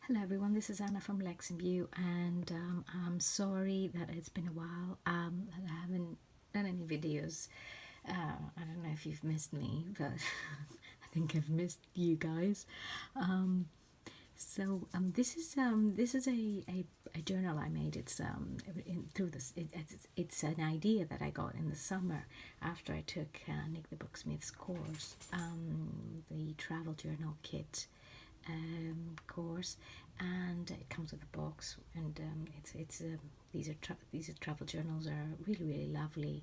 Hello everyone, this is Anna from Lexingview, and I'm sorry that it's been a while. That I haven't done any videos. I don't know if you've missed me, but I think I've missed you guys. This is a journal I made. It's through this. It's an idea that I got in the summer after I took Nick the Booksmith's course, the travel journal kit course, and it comes with a box. And these are travel journals are really lovely,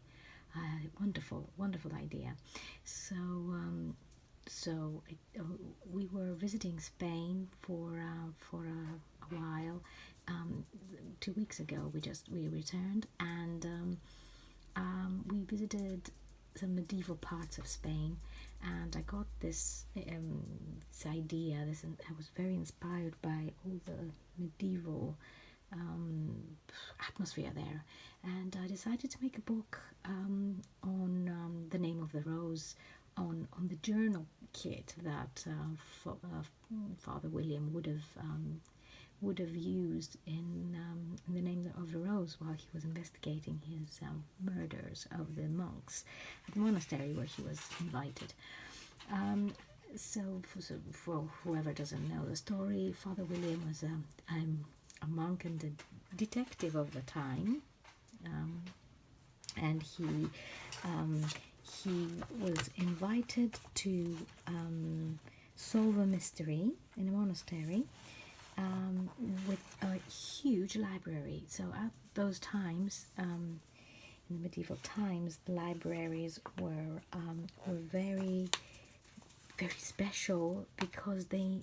wonderful idea. So we were visiting Spain for a while. 2 weeks ago, we returned, and we visited some medieval parts of Spain, and I got this idea. I was very inspired by all the medieval atmosphere there, and I decided to make a book on the name of the rose, on the journal kit that Father William would have used in the name of the rose while he was investigating his murders of the monks at the monastery where he was invited. For whoever doesn't know the story, Father William was a monk and a detective of the time, and he was invited to solve a mystery in a monastery with a huge library. So at those times, in the medieval times, the libraries were very special because they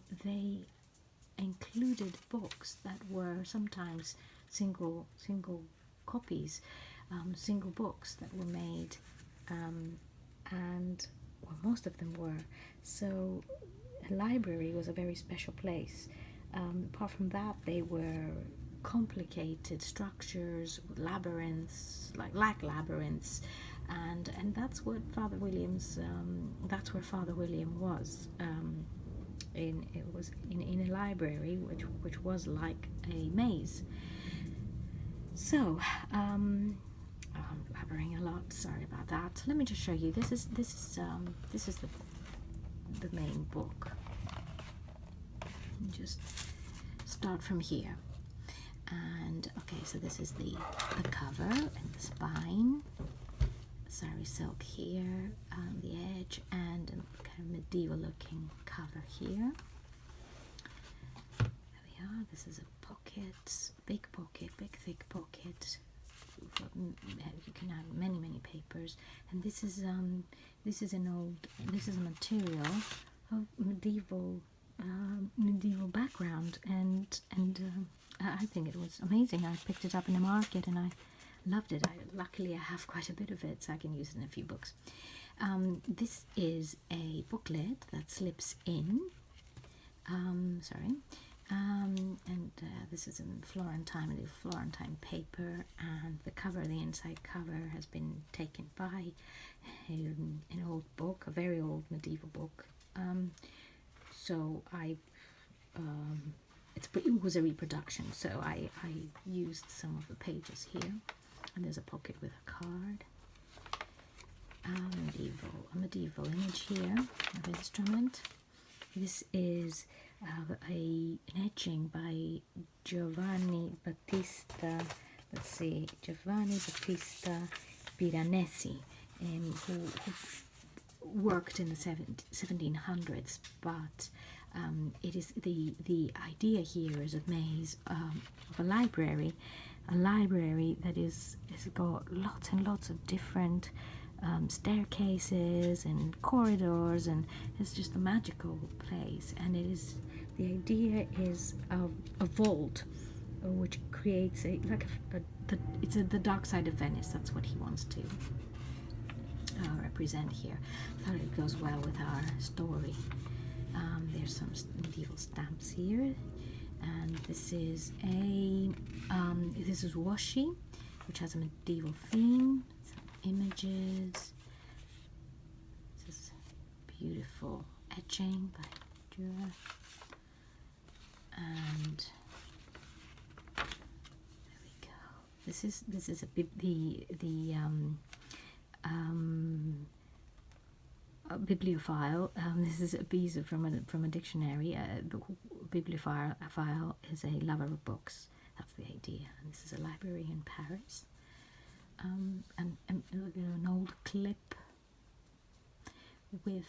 included books that were sometimes single copies, single books that were made, and well, most of them were. So a library was a very special place. Apart from that, they were complicated structures, labyrinths, like labyrinths, and that's what Father William's. That's where Father William was. It was in a library which was like a maze. So I'm blabbering a lot. Sorry about that. Let me just show you. This is the main book. Just start from here, and okay, so this is the cover and the spine, sari silk here, the edge, and a kind of medieval looking cover here. There we are. This is a pocket, big thick pocket. You can have many papers, and this is a material of medieval background, and I think it was amazing. I picked it up in the market and I loved it. Luckily I have quite a bit of it, so I can use it in a few books. This is a booklet that slips in. This is in Florentine paper, and the cover, the inside cover, has been taken by an old book, a very old medieval book. So it was a reproduction, so I used some of the pages here, and there's a pocket with a card, a medieval image here of instrument. This is an etching by Giovanni Battista Piranesi, who worked in the 1700s, but it is the idea here is a maze of a library that is got lots and lots of different staircases and corridors, and it's just a magical place. And the idea is a vault, which creates it's the dark side of Venice. That's what he wants to represent here. I thought it goes well with our story. There's some medieval stamps here, and this is washi, which has a medieval theme. Some images. This is beautiful etching by Dura. And there we go. This is a bibliophile. This is a piece from a dictionary. The bibliophile is a lover of books. That's the idea. And this is a library in Paris. And an old clip with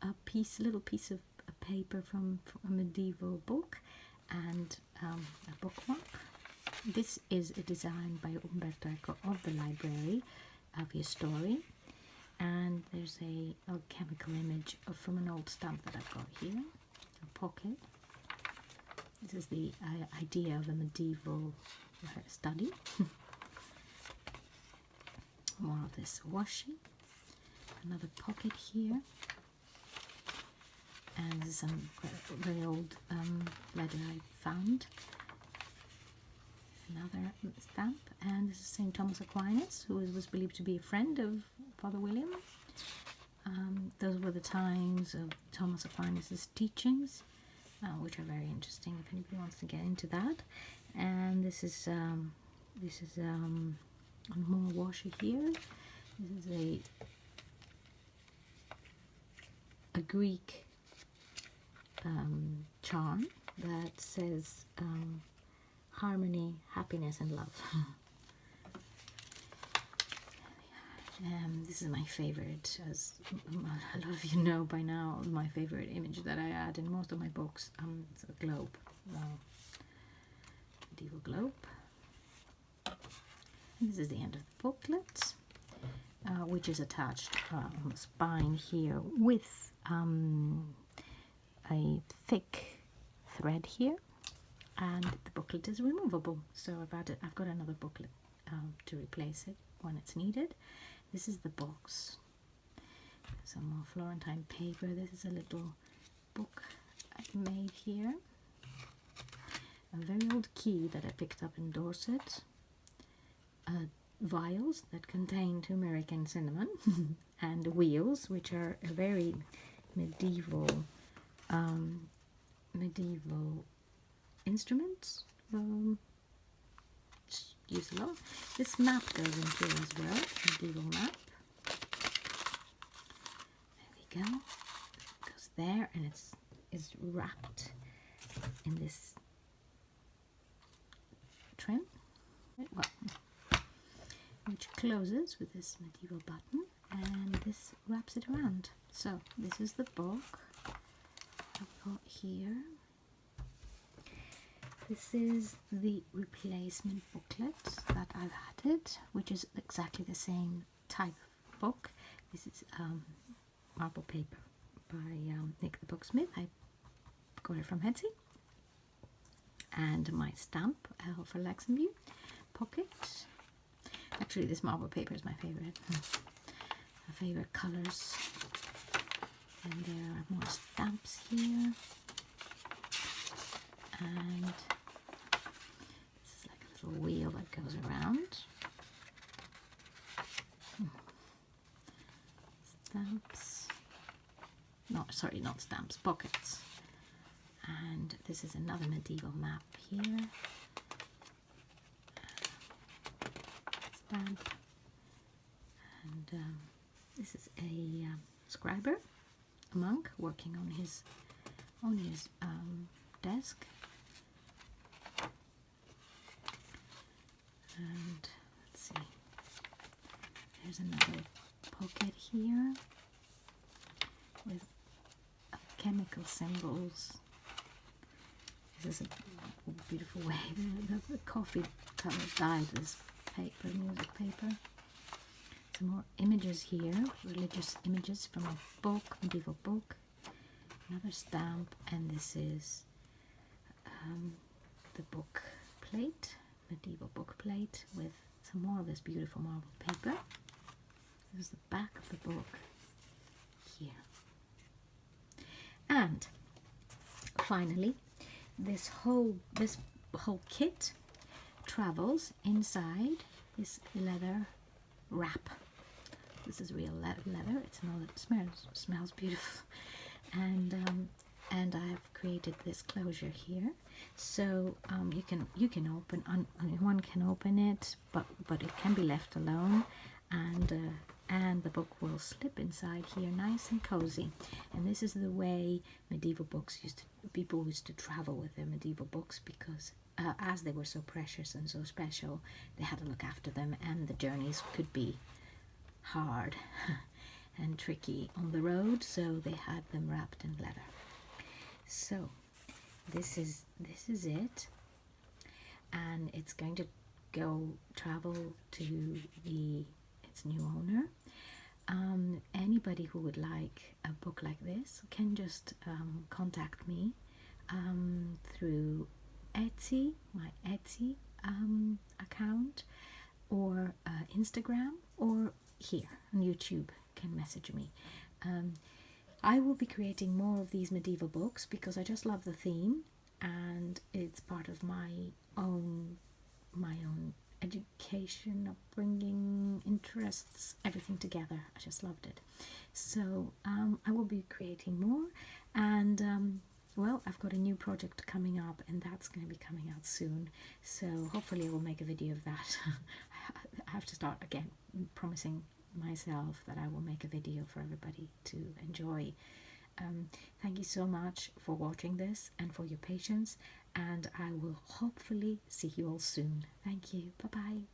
a little piece of a paper from a medieval book, and a bookmark. This is a design by Umberto Eco of the Library of his story. And there's a chemical image from an old stamp that I've got here, a pocket. This is the idea of a medieval study. More of this washi. Another pocket here. And this is some very old leather I found. Another stamp, and this is St. Thomas Aquinas, who was believed to be a friend of Father William. Those were the times of Thomas Aquinas' teachings, which are very interesting if anybody wants to get into that. And this is more washi here. This is a Greek charm that says harmony, happiness, and love. This is my favorite, as a lot of you know by now, my favorite image that I add in most of my books. It's a globe, medieval globe. And this is the end of the booklet, which is attached on the spine here with a thick thread here. And the booklet is removable, so I've got another booklet to replace it when it's needed. This is the box. Some more Florentine paper. This is a little book I made here. A very old key that I picked up in Dorset. Vials that contain turmeric and cinnamon, and wheels, which are a very medieval instruments. Use a lot. This map goes in here as well, medieval map. There we go. It goes there, and it's wrapped in this trim, which closes with this medieval button, and this wraps it around. So this is the book I've got here. This is the replacement booklet that I've added, which is exactly the same type of book. This is marble paper by Nick the Booksmith. I got it from Etsy. And my stamp for Luxembourg pocket. Actually, this marble paper is my favorite. My favorite colors. And there are more stamps here. And this is like a little wheel that goes around. Stamps. No, sorry, not stamps, pockets. And this is another medieval map here. Stamp. And this is a scriber, a monk working on his desk. And let's see, there's another pocket here with chemical symbols. This is a beautiful way. The coffee color dyed this paper, music paper. Some more images here, religious images from a book, medieval book. Another stamp, and this is the book plate, medieval book plate, with some more of this beautiful marble paper. This is the back of the book here. And finally, this whole kit travels inside this leather wrap. This is real leather. It smells beautiful. And and I've created this closure here, so you can open one can open it, but it can be left alone, and the book will slip inside here nice and cozy. And this is the way medieval books people used to travel with their medieval books, because as they were so precious and so special, they had to look after them, and the journeys could be hard and tricky on the road, so they had them wrapped in leather. So this is it, and it's going to travel to its new owner. Anybody who would like a book like this can just contact me through Etsy, my Etsy account, or Instagram, or here on YouTube can message me. I will be creating more of these medieval books because I just love the theme, and it's part of my own education, upbringing, interests, everything together. I just loved it. So I will be creating more, and well, I've got a new project coming up, and that's going to be coming out soon, so hopefully I will make a video of that. I have to start again promising myself that I will make a video for everybody to enjoy. Thank you so much for watching this and for your patience, and I will hopefully see you all soon. Thank you. Bye bye.